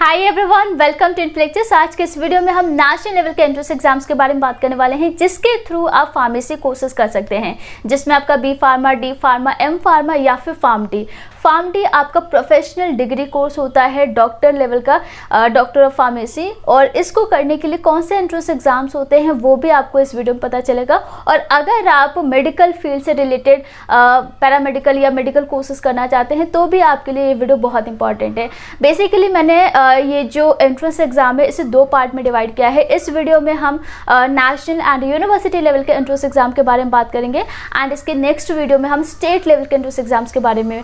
Hi everyone, welcome to Inflectures. आज के इस वीडियो में हम नेशनल लेवल के एंट्रेंस एग्जाम्स के बारे में बात करने वाले हैं, जिसके थ्रू आप फार्मेसी कोर्सेज कर सकते हैं, जिसमें आपका B pharma, D pharma, M pharma या फिर फार्म डी। फार्म डी आपका प्रोफेशनल डिग्री कोर्स होता है, डॉक्टर लेवल का, डॉक्टर ऑफ फार्मेसी। और इसको करने के लिए कौन से एंट्रेंस एग्जाम्स होते हैं वो भी आपको इस वीडियो में पता चलेगा। और अगर आप मेडिकल फील्ड से रिलेटेड पैरामेडिकल या मेडिकल कोर्सेज करना चाहते हैं तो भी आपके लिए ये वीडियो बहुत इंपॉर्टेंट है। बेसिकली मैंने ये जो एंट्रेंस एग्जाम है इसे दो पार्ट में डिवाइड किया है। इस वीडियो में हम नेशनल एंड यूनिवर्सिटी लेवल के एंट्रेंस एग्जाम के बारे में बात करेंगे, एंड इसके नेक्स्ट वीडियो में हम स्टेट लेवल के एंट्रेंस एग्जाम्स के बारे में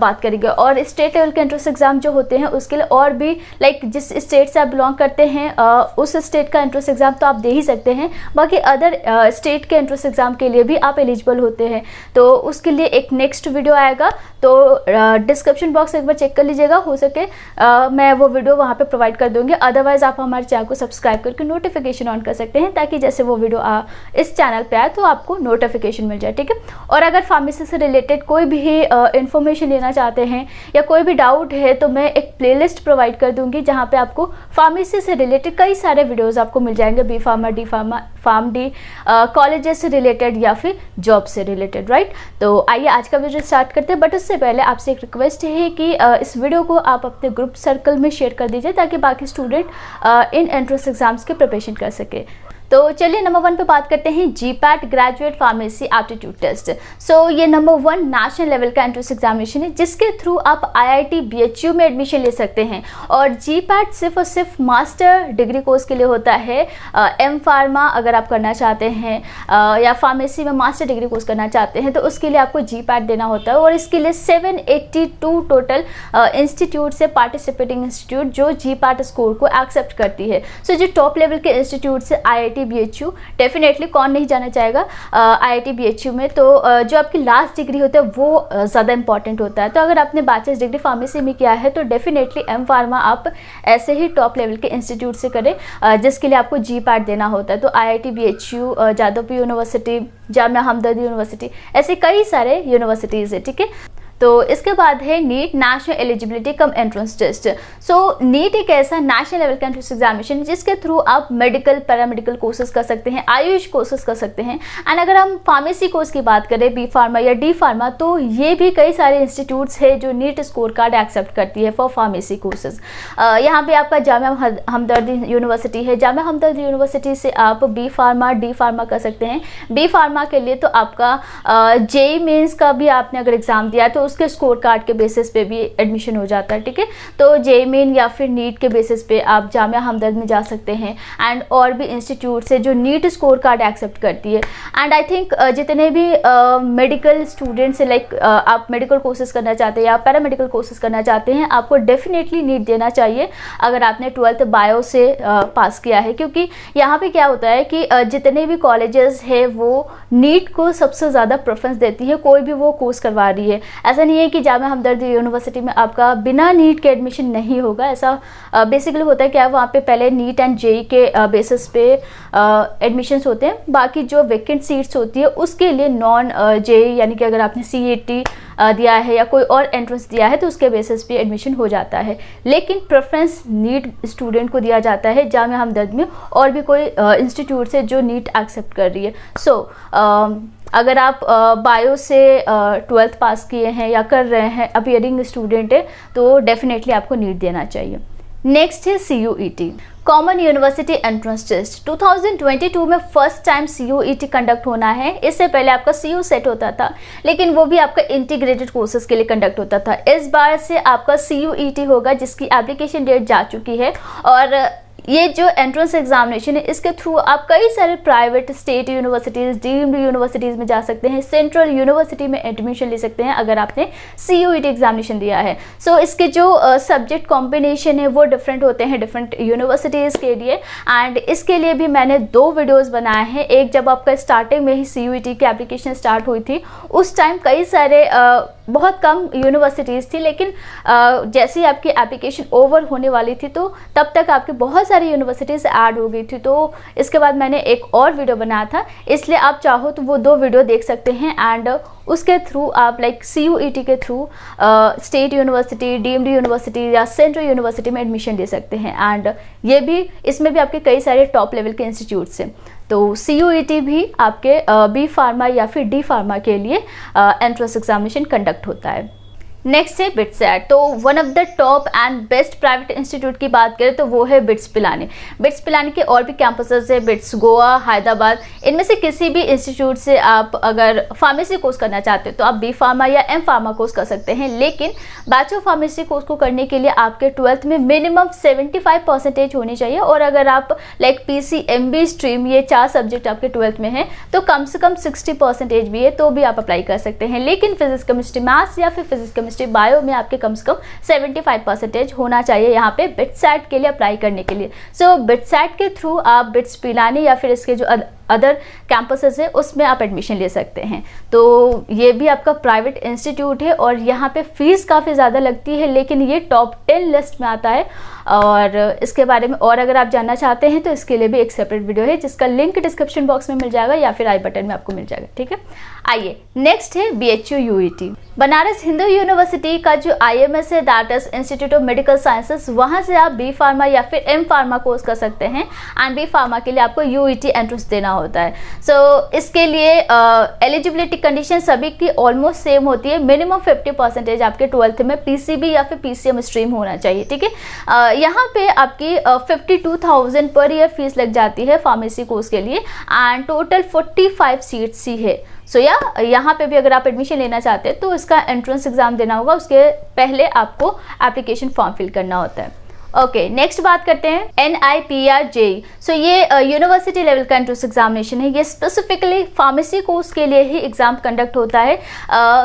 बात करेंगे। और स्टेट लेवल के एंट्रेंस एग्जाम जो होते हैं उसके लिए और भी जिस स्टेट से आप बिलोंग करते हैं उस स्टेट का एंट्रेंस एग्जाम तो आप दे ही सकते हैं, बाकी अदर स्टेट के एंट्रेंस एग्जाम के लिए भी आप एलिजिबल होते हैं। तो उसके लिए एक नेक्स्ट वीडियो आएगा, तो डिस्क्रिप्शन बॉक्स एक बार चेक कर लीजिएगा, हो सके मैं वो वीडियो वहाँ पे प्रोवाइड कर दूंगी। अदरवाइज आप हमारे चैनल को सब्सक्राइब करके नोटिफिकेशन ऑन कर सकते हैं, ताकि जैसे वो वीडियो इस चैनल पे आए तो आपको नोटिफिकेशन मिल जाए, ठीक है। और अगर फार्मेसी से रिलेटेड कोई भी इंफॉर्मेशन लेना चाहते हैं या कोई भी डाउट है तो मैं एक प्लेलिस्ट प्रोवाइड कर दूंगी, जहाँ पे आपको फार्मेसी से रिलेटेड कई सारे वीडियोज़ आपको मिल जाएंगे, B pharma, D pharma, pharm D, colleges से रिलेटेड या फिर जॉब से रिलेटेड, राइट। तो आइए आज का वीडियो स्टार्ट करते हैं, बट उससे पहले आपसे एक रिक्वेस्ट है कि इस वीडियो को आप अपने ग्रुप सर्कल में शेयर कर दीजिए, ताकि बाकी स्टूडेंट इन एंट्रेंस एग्जाम्स के प्रिपरेशन कर सके। तो चलिए नंबर 1 पे बात करते हैं, GPAT graduate pharmacy aptitude test. So ये नंबर 1 नेशनल लेवल का एंट्रेंस एग्जामिनेशन है, जिसके थ्रू आप आईआईटी बीएचयू में एडमिशन ले सकते हैं। और जीपैट सिर्फ और सिर्फ मास्टर डिग्री कोर्स के लिए होता है। एम फार्मा अगर आप करना चाहते हैं या फार्मेसी में मास्टर डिग्री कोर्स करना चाहते हैं तो उसके लिए आपको जीपैट देना होता है। और इसके लिए 782 टोटल इंस्टीट्यूट से पार्टिसिपेटिंग इंस्टीट्यूट जो जीपैट स्कोर को एक्सेप्ट करती है। सो जो टॉप लेवल के इंस्टीट्यूट से आईआईटी बीएचयू, डेफिनेटली कौन नहीं जाना चाहेगा आईआईटी बीएचयू में। तो जो आपकी लास्ट डिग्री होता है वो ज़्यादा इंपॉर्टेंट होता है। तो अगर आपने बैचलर्स डिग्री फार्मेसी में किया है तो डेफिनेटली एम फार्मा आप ऐसे ही टॉप लेवल के इंस्टीट्यूट से करें, जिसके लिए आपको जीपैट देना होता है। तो IIT BHU, Jadavpur university, Jamia Hamdard university, ऐसे कई सारे यूनिवर्सिटीज़ है, ठीक है। तो इसके बाद है NEET, national eligibility cum entrance test. So NEET एक ऐसा नेशनल लेवल का एंट्रेंस एग्जामिनेशन जिसके थ्रू आप मेडिकल, पैरामेडिकल कोर्सेज कर सकते हैं, आयुष कोर्सेज कर सकते हैं। एंड अगर हम फार्मेसी कोर्स की बात करें, बी फार्मा या डी फार्मा, तो ये भी कई सारे इंस्टीट्यूट्स है जो नीट स्कोर कार्ड एक्सेप्ट करती है फॉर फार्मेसी कोर्सेज। यहाँ पे आपका जामिया हमदर्द यूनिवर्सिटी है, जामिया हमदर्द यूनिवर्सिटी से आप बी फार्मा, डी फार्मा कर सकते हैं। बी फार्मा के लिए तो आपका जेईई मेंस का भी आपने अगर एग्जाम दिया तो उसके स्कोर कार्ड के बेसिस पे भी एडमिशन हो जाता है, ठीक है। तो जेईई मेन या फिर नीट के बेसिस पे आप जामिया हमदर्द में जा सकते हैं, एंड और भी इंस्टीट्यूट से जो नीट स्कोर कार्ड एक्सेप्ट करती है। एंड आई थिंक जितने भी मेडिकल स्टूडेंट्स है, आप मेडिकल कोर्सेज करना चाहते हैं या पैरामेडिकल कोर्सेज करना चाहते हैं, आपको डेफिनेटली नीट देना चाहिए अगर आपने 12th बायो से पास किया है। क्योंकि यहाँ पे क्या होता है कि जितने भी कॉलेजेस है वो नीट को सबसे ज़्यादा प्रेफरेंस देती है, कोई भी वो कोर्स करवा रही है। ऐसा नहीं है कि जामिया हमदर्द यूनिवर्सिटी में आपका बिना नीट के एडमिशन नहीं होगा, ऐसा बेसिकली होता है क्या, वहाँ पे पहले नीट एंड जेईई के बेसिस पे एडमिशन्स होते हैं। बाकी जो वैकेंट सीट्स होती है उसके लिए नॉन जेईई, यानी कि अगर आपने सीईटी दिया है या कोई और एंट्रेंस दिया है तो उसके बेसिस पे एडमिशन हो जाता है। लेकिन प्रेफरेंस नीट स्टूडेंट को दिया जाता है जामिया हमदर्द में, और भी कोई इंस्टीट्यूट से जो नीट एक्सेप्ट कर रही है। सो अगर आप बायो से 12th पास किए हैं या कर रहे हैं, अपीयरिंग स्टूडेंट है, तो डेफिनेटली आपको नीट देना चाहिए। नेक्स्ट है CUET, common university entrance test. 2022 में फर्स्ट टाइम CUET कंडक्ट होना है। इससे पहले आपका CU सेट होता था, लेकिन वो भी आपका इंटीग्रेटेड कोर्सेज के लिए कंडक्ट होता था। इस बार से आपका CUET होगा, जिसकी एप्लीकेशन डेट जा चुकी है। और ये जो एंट्रेंस एग्जामिनेशन है इसके थ्रू आप कई सारे private, state universities, deemed universities में जा सकते हैं, सेंट्रल यूनिवर्सिटी में एडमिशन ले सकते हैं अगर आपने CUET एग्जामिनेशन दिया है। सो इसके जो सब्जेक्ट कॉम्बिनेशन है वो डिफरेंट होते हैं डिफरेंट यूनिवर्सिटीज़ के लिए। एंड इसके लिए भी मैंने 2 वीडियोज़ बनाए हैं। एक जब आपका स्टार्टिंग में ही CUET की एप्लीकेशन स्टार्ट हुई थी, उस टाइम कई सारे बहुत कम यूनिवर्सिटीज़ थी, लेकिन जैसे ही आपकी एप्लीकेशन ओवर होने वाली थी तो तब तक आपके बहुत सारी यूनिवर्सिटीज़ ऐड हो गई थी। तो इसके बाद मैंने एक और वीडियो बनाया था, इसलिए आप चाहो तो वो 2 वीडियो देख सकते हैं। एंड उसके थ्रू आप लाइक CUET के through state university, deemed university या सेंट्रल यूनिवर्सिटी में एडमिशन ले सकते हैं। एंड ये भी, इसमें भी आपके कई सारे टॉप लेवल के इंस्टीट्यूट्स हैं। तो CUET भी आपके B फार्मा या फिर D फार्मा के लिए एंट्रेंस एग्जामिनेशन कंडक्ट होता है। नेक्स्ट है बिट्सैट। तो one of the top and best private institute की बात करें तो वो है बिट्स पिलानी। बिट्स पिलानी के और भी कैंपसेस है, बिट्स गोवा, हैदराबाद। इनमें से किसी भी इंस्टीट्यूट से आप अगर फार्मेसी कोर्स करना चाहते हो तो आप B फार्मा या M फार्मा कोर्स कर सकते हैं। लेकिन बैचलर फार्मेसी कोर्स को करने के लिए आपके 12th में मिनिमम 75% होनी चाहिए। और अगर आप लाइक PCMB स्ट्रीम, ये 4 सब्जेक्ट आपके 12th में है तो कम से कम 60% भी है तो भी आप अप्लाई कर सकते हैं। लेकिन फिजिक्स, केमिस्ट्री, मैथ्स या फिर फिजिक्स, केमिस्ट्री, बायो में आपके कम से कम 75% होना चाहिए यहाँ पे बिट्सैट के लिए अप्लाई करने के लिए। सो बिट्सैट के थ्रू आप बिट्स पिलानी या फिर इसके जो अदर कैंपसेस है उसमें आप एडमिशन ले सकते हैं। तो ये भी आपका प्राइवेट इंस्टीट्यूट है और यहाँ पे फीस काफ़ी ज़्यादा लगती है, लेकिन ये टॉप 10 लिस्ट में आता है। और इसके बारे में और अगर आप जानना चाहते हैं तो इसके लिए भी एक सेपरेट वीडियो है जिसका लिंक डिस्क्रिप्शन बॉक्स में मिल जाएगा या फिर आई बटन में आपको मिल जाएगा, ठीक है। आइए नेक्स्ट है BHU UET। Banaras Hindu university का जो IMS है, that is institute of medical sciences, वहाँ से आप B फार्मा या फिर M फार्मा कोर्स कर सकते हैं। एंड B फार्मा के लिए आपको UET एंट्रेंस देना होता है। सो इसके लिए एलिजिबिलिटी कंडीशन सभी की ऑलमोस्ट सेम होती है। मिनिमम 50% आपके 12th में PCB या फिर PCM स्ट्रीम होना चाहिए, ठीक है। यहाँ पे आपकी 52,000 पर ईयर फीस लग जाती है फार्मेसी कोर्स के लिए एंड टोटल 45 सीट्स ही है। सो यहाँ पे भी अगर आप एडमिशन लेना चाहते हैं तो इसका एंट्रेंस एग्जाम देना होगा, उसके पहले आपको एप्लीकेशन फॉर्म फिल करना होता है। ओके, नेक्स्ट बात करते हैं NIPR JEE। सो ये यूनिवर्सिटी लेवल का एंट्रेंस एग्जामिनेशन है। ये स्पेसिफिकली फार्मेसी कोर्स के लिए ही एग्जाम कंडक्ट होता है।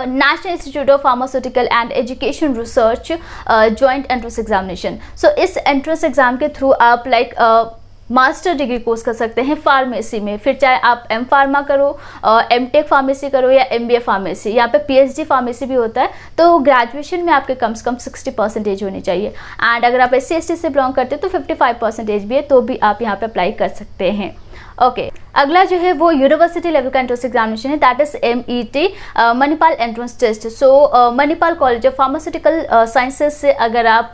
National institute of pharmaceutical and education research joint entrance examination. So इस एंट्रेंस एग्जाम के थ्रू आप लाइक मास्टर डिग्री कोर्स कर सकते हैं फार्मेसी में, फिर चाहे आप M फार्मा करो, MTech फार्मेसी करो या MBA फार्मेसी, यहाँ पे PhD फार्मेसी भी होता है। तो ग्रेजुएशन में आपके कम से कम 60% होनी चाहिए। एंड अगर आप SC/ST से बिलोंग करते हैं तो 55% भी है तो भी आप यहाँ पे अप्लाई कर सकते हैं। ओके, अगला जो है वो यूनिवर्सिटी लेवल का एंट्रेंस एग्जामिनेशन है, that is MET Manipal entrance test. So Manipal college of pharmaceutical sciences से अगर आप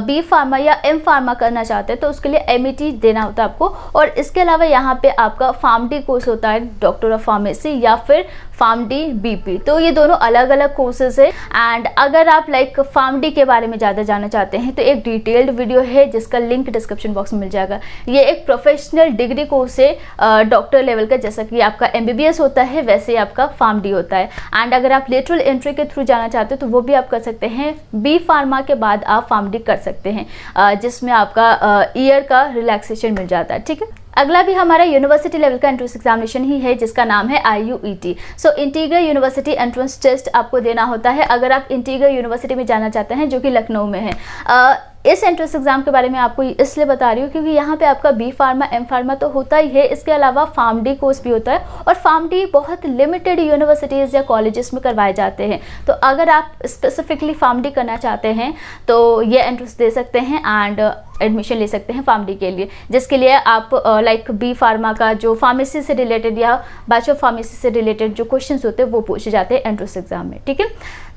B फार्मा या M फार्मा करना चाहते हैं तो उसके लिए MET देना होता है आपको। और इसके अलावा यहाँ पे आपका PharmD कोर्स होता है, डॉक्टर ऑफ फार्मेसी या फिर PharmD BP। तो ये दोनों अलग अलग कोर्सेज है। एंड अगर आप लाइक PharmD के बारे में ज़्यादा जानना चाहते हैं तो एक डिटेल्ड वीडियो है जिसका लिंक डिस्क्रिप्शन बॉक्स में मिल जाएगा। ये एक प्रोफेशनल डिग्री कोर्स है डॉक्टर लेवल का, जैसा कि आपका MBBS होता है वैसे ही आपका PharmD होता है। एंड अगर आप लेटरल एंट्री के थ्रू जाना चाहते हो तो वो भी आप कर सकते हैं। B फार्मा के बाद आप PharmD कर सकते हैं, जिसमें आपका ईयर का रिलैक्सेशन मिल जाता है, ठीक है। अगला भी हमारा यूनिवर्सिटी लेवल का एंट्रेंस एग्जामिनेशन ही है जिसका नाम है IUET। So integral university entrance test आपको देना होता है अगर आप इंटीग्रल यूनिवर्सिटी में जाना चाहते हैं जो कि लखनऊ में है। इस एंट्रेंस एग्जाम के बारे में आपको इसलिए बता रही हूँ क्योंकि यहाँ पे आपका B फार्मा M फार्मा तो होता ही है, इसके अलावा PharmD कोर्स भी होता है और PharmD बहुत लिमिटेड यूनिवर्सिटीज़ या कॉलेजेस में करवाए जाते हैं। तो अगर आप स्पेसिफिकली PharmD करना चाहते हैं तो ये एंट्रेंस दे सकते हैं एंड एडमिशन ले सकते हैं PharmD के लिए, जिसके लिए आप लाइक B फार्मा का जो फार्मेसी से रिलेटेड या बैचलर फार्मेसी से रिलेटेड जो क्वेश्चंस होते हैं वो पूछे जाते हैं एंट्रेंस एग्जाम में, ठीक है।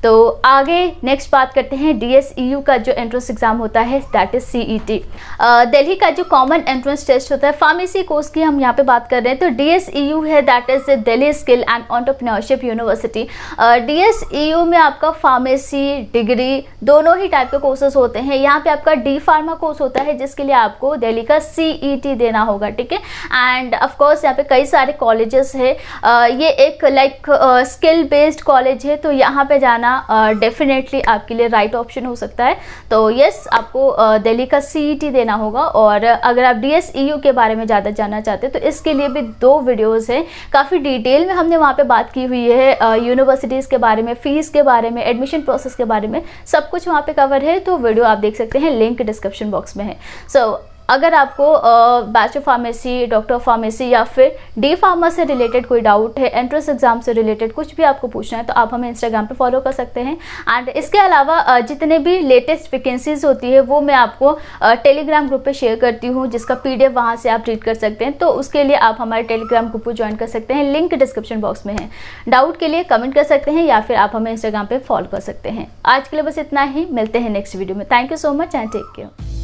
तो आगे नेक्स्ट बात करते हैं DSEU का जो एंट्रेंस एग्जाम होता है, दैट इज CET। दिल्ली का जो कॉमन एंट्रेंस टेस्ट होता है फार्मेसी कोर्स की हम यहाँ पे बात कर रहे हैं तो DSEU है, that is Delhi skill and entrepreneurship university. DSEU में आपका फार्मेसी डिग्री दोनों ही टाइप के कोर्सेज होते हैं। यहाँ पे आपका D फार्मा कोर्स होता है जिसके लिए आपको दिल्ली का CET देना होगा, ठीक है। एंड ऑफकोर्स यहाँ पे कई सारे कॉलेजेस है। ये एक लाइक स्किल बेस्ड कॉलेज है तो यहाँ पे जाना डेफिनेटली आपके लिए राइट ऑप्शन हो सकता है। तो यस, आपको दिल्ली का CET देना होगा। और अगर आप DSEU के बारे में ज़्यादा जानना चाहते हैं तो इसके लिए भी 2 वीडियोस हैं, काफ़ी डिटेल में हमने वहाँ पे बात की हुई है यूनिवर्सिटीज़ के बारे में, फीस के बारे में, एडमिशन प्रोसेस के बारे में, सब कुछ वहाँ पे कवर है। तो वीडियो आप देख सकते हैं, लिंक डिस्क्रिप्शन बॉक्स में है। सो अगर आपको बैचलर फार्मेसी, डॉक्टर फार्मेसी या फिर डी फार्मा से रिलेटेड कोई डाउट है, एंट्रेंस एग्जाम से रिलेटेड कुछ भी आपको पूछना है तो आप हमें इंस्टाग्राम पे फॉलो कर सकते हैं। एंड इसके अलावा जितने भी लेटेस्ट वैकेंसीज होती है वो मैं आपको टेलीग्राम ग्रुप पे शेयर करती हूँ, जिसका PDF वहाँ से आप रीड कर सकते हैं। तो उसके लिए आप हमारे टेलीग्राम ग्रुप को ज्वाइन कर सकते हैं, लिंक डिस्क्रिप्शन बॉक्स में है। डाउट के लिए कमेंट कर सकते हैं या फिर आप हमें इंस्टाग्राम पे फॉलो कर सकते हैं। आज के लिए बस इतना ही, मिलते हैं नेक्स्ट वीडियो में। Thank you so much and take care.